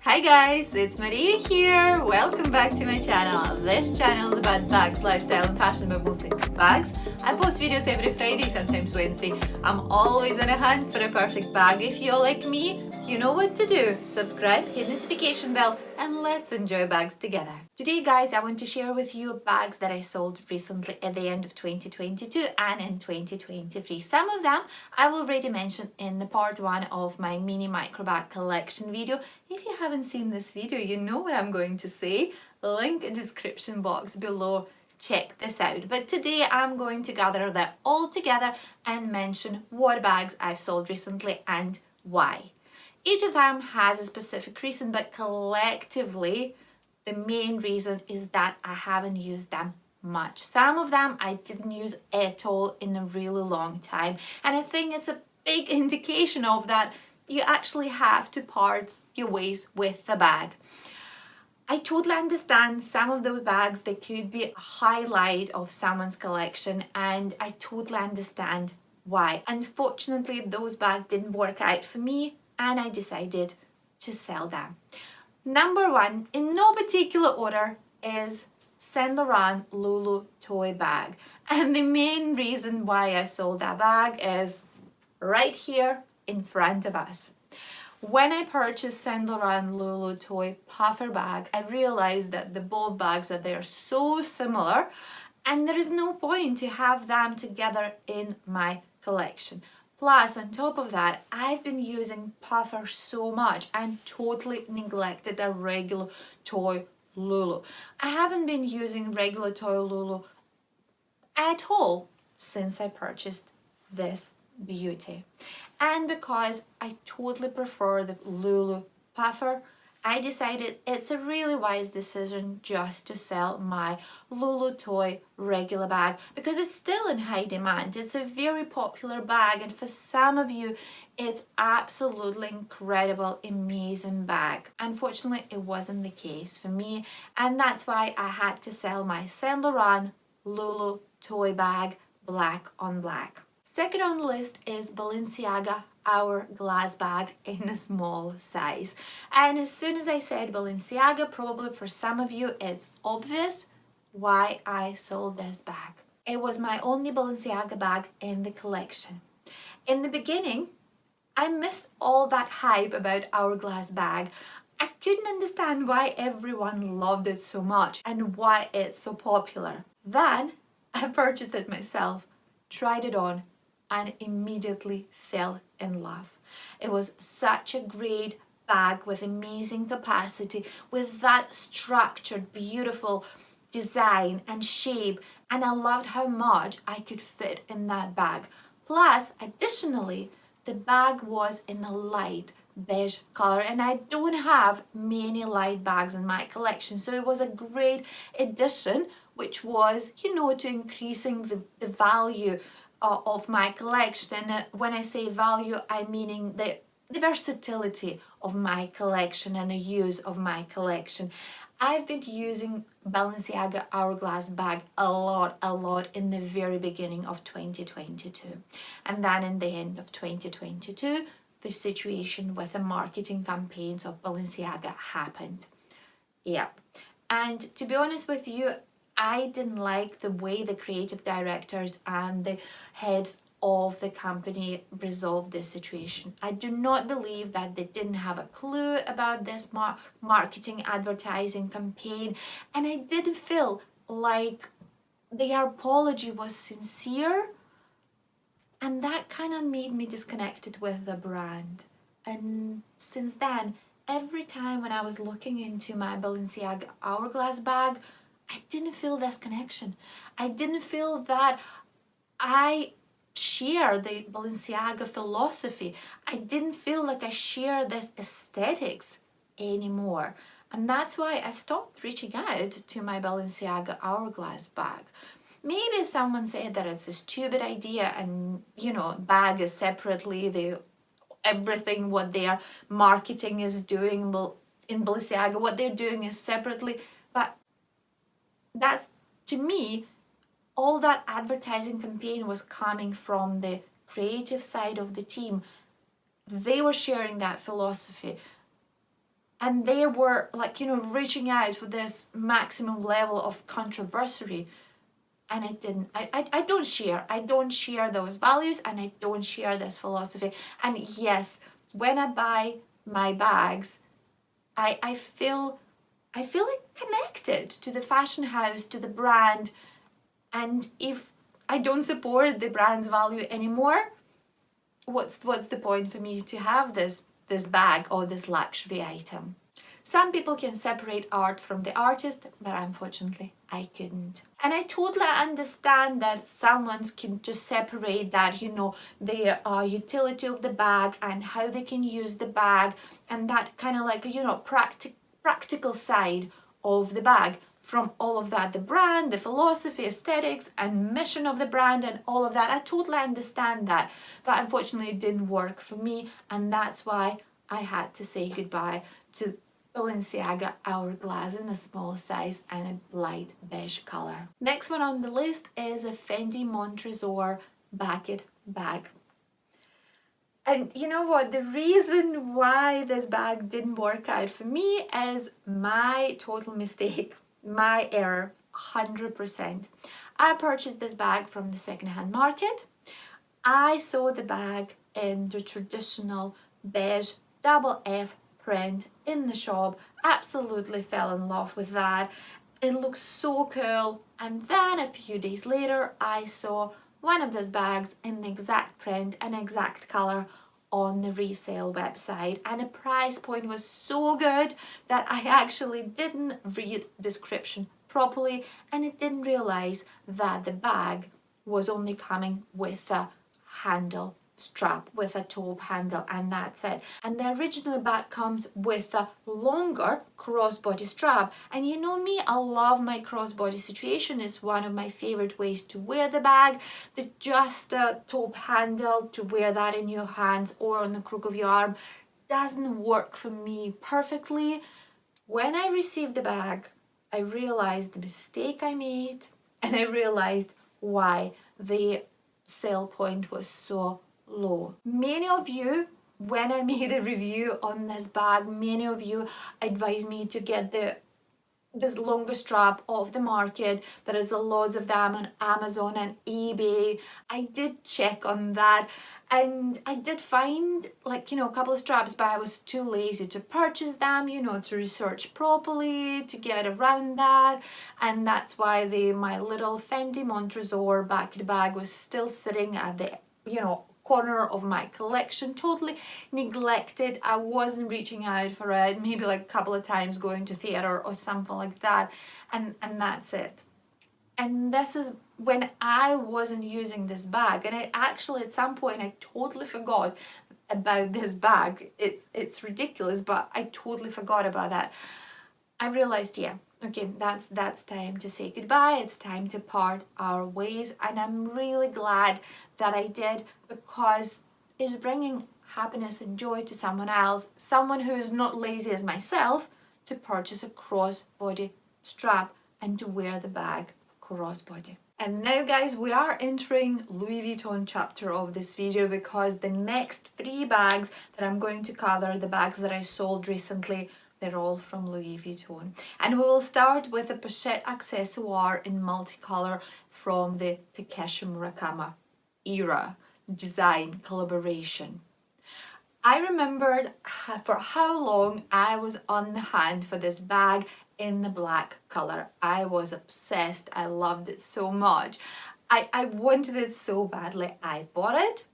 Hi guys, it's Maria here. Welcome back to my channel. This channel is about bags, lifestyle and fashion, but mostly bags. I post videos every Friday, sometimes Wednesday. I'm always on a hunt for a perfect bag. If you're like me, you know what to do. Subscribe, hit the notification bell, and let's enjoy bags together. Today guys, I want to share with you bags that I sold recently at the end of 2022 and in 2023. Some of them I will already mention in the part 1 of my mini micro bag collection video. If you haven't seen this video, you know what I'm going to say. Link in description box below. Check this out. But today I'm going to gather that all together and mention what bags I've sold recently and why. Each of them has a specific reason, but collectively the main reason is that I haven't used them much. Some of them I didn't use at all in a really long time, and I think it's a big indication of that you actually have to part your ways with the bag. I totally understand some of those bags, they could be a highlight of someone's collection, and I totally understand why. Unfortunately, those bags didn't work out for me and I decided to sell them. Number 1, in no particular order, is Saint Laurent Lulu Toy bag. And the main reason why I sold that bag is right here in front of us. When I purchased Saint Laurent Lulu Toy puffer bag, I realized that the both bags are they're so similar and there is no point to have them together in my collection. Plus, on top of that, I've been using puffer so much and totally neglected a regular toy Lulu. I haven't been using regular toy Lulu at all since I purchased this beauty. And because I totally prefer the Lulu puffer, I decided it's a really wise decision just to sell my Lulu Toy regular bag because it's still in high demand. It's a very popular bag, and for some of you it's absolutely incredible, amazing bag. Unfortunately, it wasn't the case for me, and that's why I had to sell my Saint Laurent Lulu Toy bag black on black. Second on the list is Balenciaga Hourglass bag in a small size. And as soon as I said Balenciaga, probably for some of you it's obvious why I sold this bag. It was my only Balenciaga bag in the collection. In the beginning, I missed all that hype about Hourglass bag. I couldn't understand why everyone loved it so much and why it's so popular. Then I purchased it myself, tried it on, and immediately fell in love. It was such a great bag with amazing capacity, with that structured, beautiful design and shape, and I loved how much I could fit in that bag. Plus, additionally, the bag was in a light beige color, and I don't have many light bags in my collection, so it was a great addition, which was, to increasing the value of my collection. And when I say value, I'm meaning the versatility of my collection and the use of my collection. I've been using Balenciaga Hourglass bag a lot in the very beginning of 2022. And then in the end of 2022, the situation with the marketing campaigns of Balenciaga happened. Yep. And to be honest with you, I didn't like the way the creative directors and the heads of the company resolved this situation. I do not believe that they didn't have a clue about this marketing advertising campaign, and I didn't feel like their apology was sincere, and that kind of made me disconnected with the brand. And since then, every time when I was looking into my Balenciaga Hourglass bag, I didn't feel this connection. I didn't feel that I share the Balenciaga philosophy. I didn't feel like I share this aesthetics anymore. And that's why I stopped reaching out to my Balenciaga Hourglass bag. Maybe someone said that it's a stupid idea and, bag is separately, everything what their marketing is doing in Balenciaga, what they're doing is separately. But that's, to me, all that advertising campaign was coming from the creative side of the team. They were sharing that philosophy. and they were like, you know, reaching out for this maximum level of controversy, and I didn't. I don't share those values, and I don't share this philosophy. And yes, when I buy my bags, I feel like connected to the fashion house, to the brand, and if I don't support the brand's value anymore, what's the point for me to have this bag or this luxury item? Some people can separate art from the artist, but unfortunately I couldn't. And I totally understand that someone can just separate that, you know, the utility of the bag and how they can use the bag, and that kind of like, you know, practical side of the bag from all of that, the brand, the philosophy, aesthetics and mission of the brand and all of that. I totally understand that, but unfortunately it didn't work for me, and that's why I had to say goodbye to Balenciaga Hourglass in a small size and a light beige color. Next one on the list is a Fendi Montresor bucket bag. And you know what? The reason why this bag didn't work out for me is my total mistake, my error, 100%. I purchased this bag from the secondhand market. I saw the bag in the traditional beige double F print in the shop, absolutely fell in love with that. It looks so cool, and then a few days later I saw one of those bags in the exact print and exact color on the resale website, and the price point was so good that I actually didn't read description properly, and I didn't realize that the bag was only coming with a handle strap, with a top handle, and that's it. And the original bag comes with a longer crossbody strap, and you know me, I love my crossbody situation. It's one of my favorite ways to wear the bag. Just a top handle to wear that in your hands or on the crook of your arm doesn't work for me perfectly. When I received the bag, I realized the mistake I made, and I realized why the sale point was so low. Many of you, when I made a review on this bag, many of you advised me to get this longer strap off the market. There is a loads of them on Amazon and eBay. I did check on that, and I did find, like, you know, a couple of straps, but I was too lazy to purchase them, you know, to research properly, to get around that. And that's why my little Fendi Montresor bucket bag was still sitting at the, you know, corner of my collection, totally neglected. I wasn't reaching out for it, maybe like a couple of times going to theater or something like that, and that's it. And this is when I wasn't using this bag, and I actually at some point I totally forgot about this bag. It's ridiculous, but I totally forgot about that. I realized, yeah, okay, that's time to say goodbye. It's time to part our ways, and I'm really glad that I did, because it's bringing happiness and joy to someone else, someone who is not lazy as myself, to purchase a crossbody strap and to wear the bag crossbody. And now guys, we are entering Louis Vuitton chapter of this video, because the next 3 bags that I'm going to cover, the bags that I sold recently, they're all from Louis Vuitton. And we will start with a pochette accessoire in multicolor from the Takeshi Murakami era design collaboration. I remembered for how long I was on the hunt for this bag in the black color. I was obsessed. I loved it so much. I wanted it so badly. I bought it.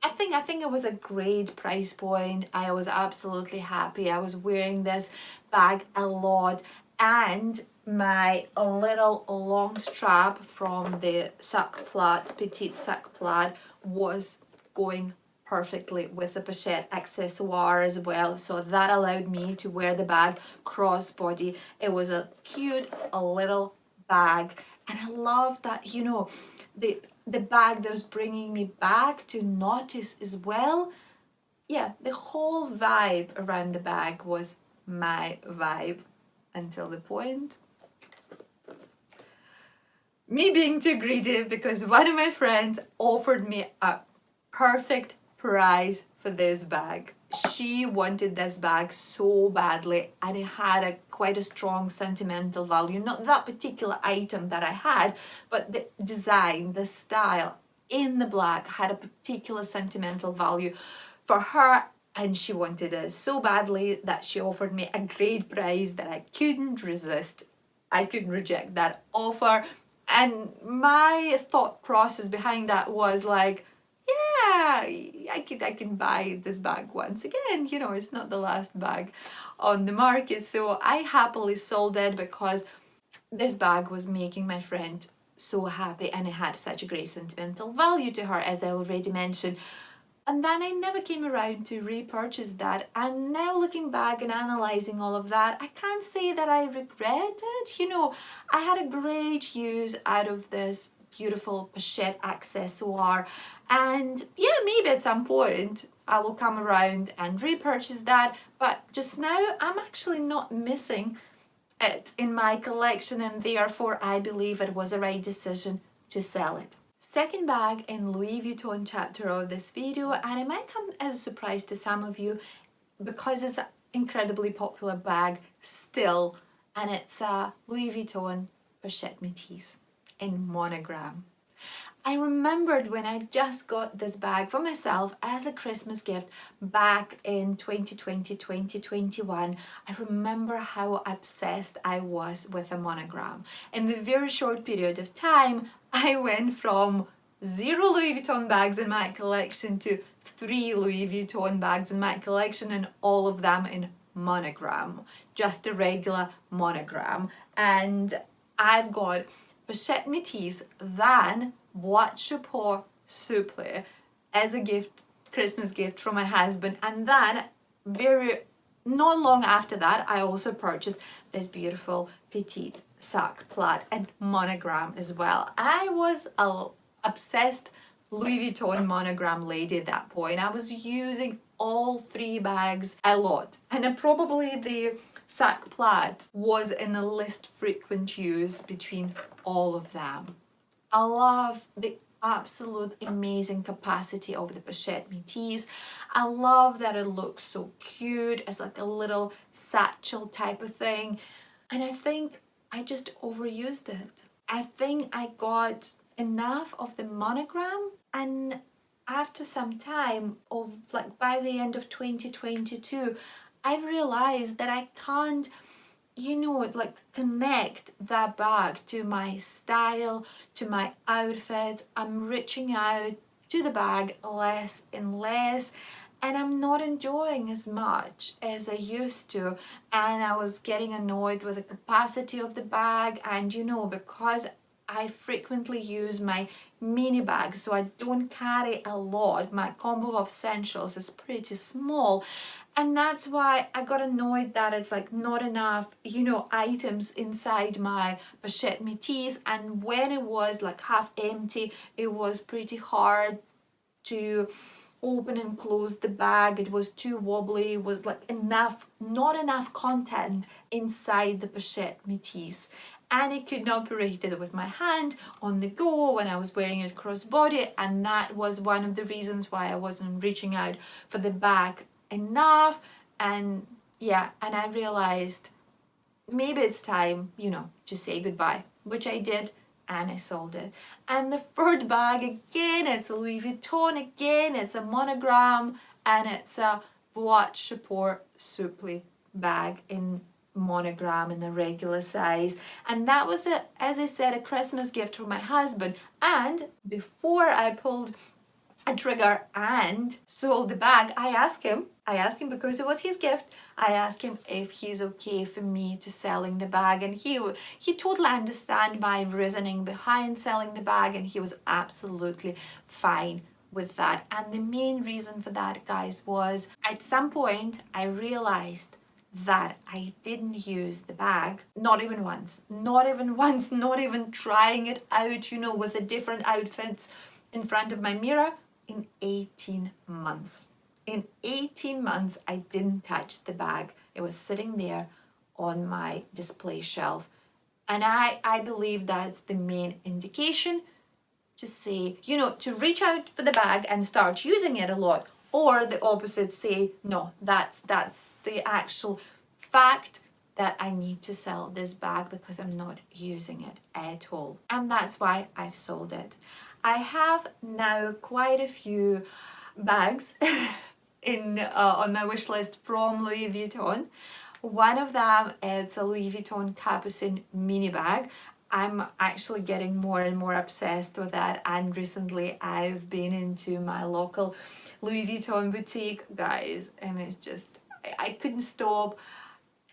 I think it was a great price point. I was absolutely happy. I was wearing this bag a lot, and my little long strap from the sac plaid, petite sac plaid, was going perfectly with the pochette accessoire as well, so that allowed me to wear the bag crossbody. It was a cute little bag, and I love that, you know, the bag that was bringing me back to notice as well. Yeah, the whole vibe around the bag was my vibe, until the point me being too greedy, because one of my friends offered me a perfect price for this bag. she wanted this bag so badly, and it had quite a strong sentimental value. Not that particular item that I had, but the design, the style in the black had a particular sentimental value for her, and she wanted it so badly that she offered me a great price that I couldn't resist. I couldn't reject that offer. And my thought process behind that was like, yeah, I can buy this bag once again. You know, it's not the last bag on the market. So I happily sold it because this bag was making my friend so happy, and it had such a great sentimental value to her, as I already mentioned. And then I never came around to repurchase that. And now looking back and analysing all of that, I can't say that I regret it. You know, I had a great use out of this beautiful pochette accessoire. And yeah, maybe at some point I will come around and repurchase that. But just now, I'm actually not missing it in my collection, and therefore I believe it was a right decision to sell it. Second bag in Louis Vuitton chapter of this video, and it might come as a surprise to some of you because it's an incredibly popular bag still, and it's a Louis Vuitton Pochette Métis in monogram. I remembered when I just got this bag for myself as a Christmas gift back in 2020, 2021. I remember how obsessed I was with a monogram. In the very short period of time, I went from 0 Louis Vuitton bags in my collection to 3 Louis Vuitton bags in my collection, and all of them in monogram, just a regular monogram. And I've got Pochette Métis, then Boîte Chapeau Souple as a gift, Christmas gift from my husband, and then not long after that I also purchased this beautiful petite sac plate and monogram as well. I was a obsessed Louis Vuitton monogram lady at that point. I was using all 3 bags a lot, and probably the sac plate was in the least frequent use between all of them. I love the absolute amazing capacity of the Pochette Métis. I love that it looks so cute. It's like a little satchel type of thing. And I think I just overused it. I think I got enough of the monogram, and after some time, of like by the end of 2022, I've realized that I can't, you know, like connect that bag to my style, to my outfits. I'm reaching out to the bag less and less, and I'm not enjoying as much as I used to. And I was getting annoyed with the capacity of the bag, and you know, because I frequently use my mini bag, so I don't carry a lot. My combo of essentials is pretty small, and that's why I got annoyed that it's like not enough, you know, items inside my Pochette Métis. And when it was like half empty, it was pretty hard to open and close the bag. It was too wobbly. It was like not enough content inside the Pochette Métis. And I couldn't operate it with my hand on the go when I was wearing it crossbody, and that was one of the reasons why I wasn't reaching out for the bag enough. And yeah, and I realized maybe it's time, you know, to say goodbye, which I did, and I sold it. And the third bag, again, it's a Louis Vuitton, again, it's a monogram, and it's a Boîte Chapeau Souple bag in monogram in the regular size. And that was, as I said, a Christmas gift from my husband. And before I pulled a trigger and sold the bag, I asked him because it was his gift, I asked him if he's okay for me to selling the bag, and he totally understand my reasoning behind selling the bag, and he was absolutely fine with that. And the main reason for that, guys, was at some point I realized that I didn't use the bag, not even once, not even trying it out, you know, with the different outfits in front of my mirror in 18 months. In 18 months, I didn't touch the bag. It was sitting there on my display shelf. And I believe that's the main indication to say, you know, to reach out for the bag and start using it a lot or the opposite, say no, that's the actual fact that I need to sell this bag because I'm not using it at all, and that's why I've sold it. I have now quite a few bags in on my wish list from Louis Vuitton. One of them is a Louis Vuitton Capucine mini bag. I'm actually getting more and more obsessed with that, and recently I've been into my local Louis Vuitton boutique, guys, and it's just, I couldn't stop.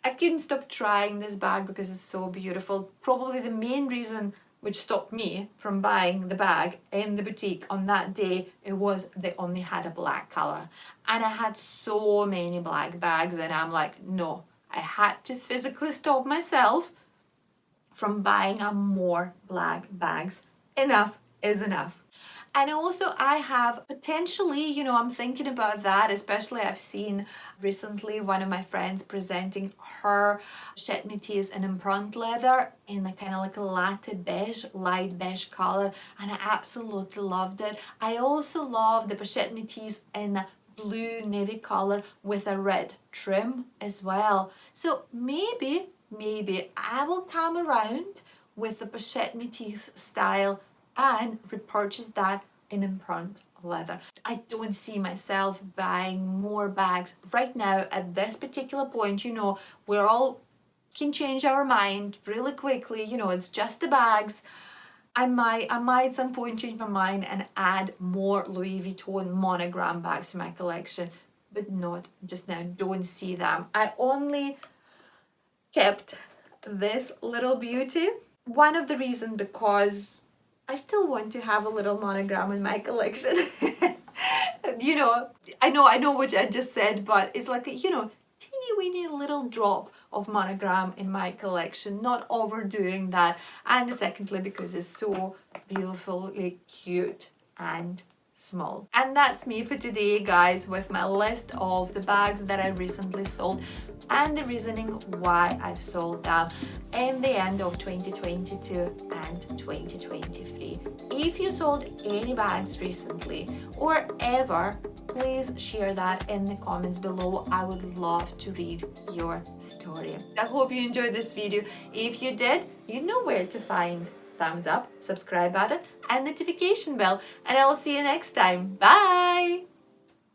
I couldn't stop trying this bag because it's so beautiful. Probably the main reason which stopped me from buying the bag in the boutique on that day, it was they only had a black color. And I had so many black bags, and I'm like, no, I had to physically stop myself from buying more black bags. Enough is enough. And also I have potentially, you know, I'm thinking about that, especially I've seen recently one of my friends presenting her Pochette métis in empreinte leather in the kind of like a latte beige, light beige color, and I absolutely loved it. I also love the Pochette métis in the blue navy color with a red trim as well. So maybe I will come around with the Pochette métis style and repurchase that in empreinte leather. I don't see myself buying more bags right now at this particular point. You know, we're all can change our mind really quickly. You know, it's just the bags. I might at some point change my mind and add more Louis Vuitton monogram bags to my collection, but not just now. Don't see them. I only kept this little beauty. One of the reasons because I still want to have a little monogram in my collection. You know, I know what I just said, but it's like a, you know, teeny weeny little drop of monogram in my collection, not overdoing that. And secondly, because it's so beautifully cute and small. And that's me for today, guys, with my list of the bags that I recently sold and the reasoning why I've sold them in the end of 2022 and 2023. If you sold any bags recently or ever, please share that in the comments below. I would love to read your story. I hope you enjoyed this video. If you did, you know where to find thumbs up, subscribe button, and notification bell. And I will see you next time. Bye!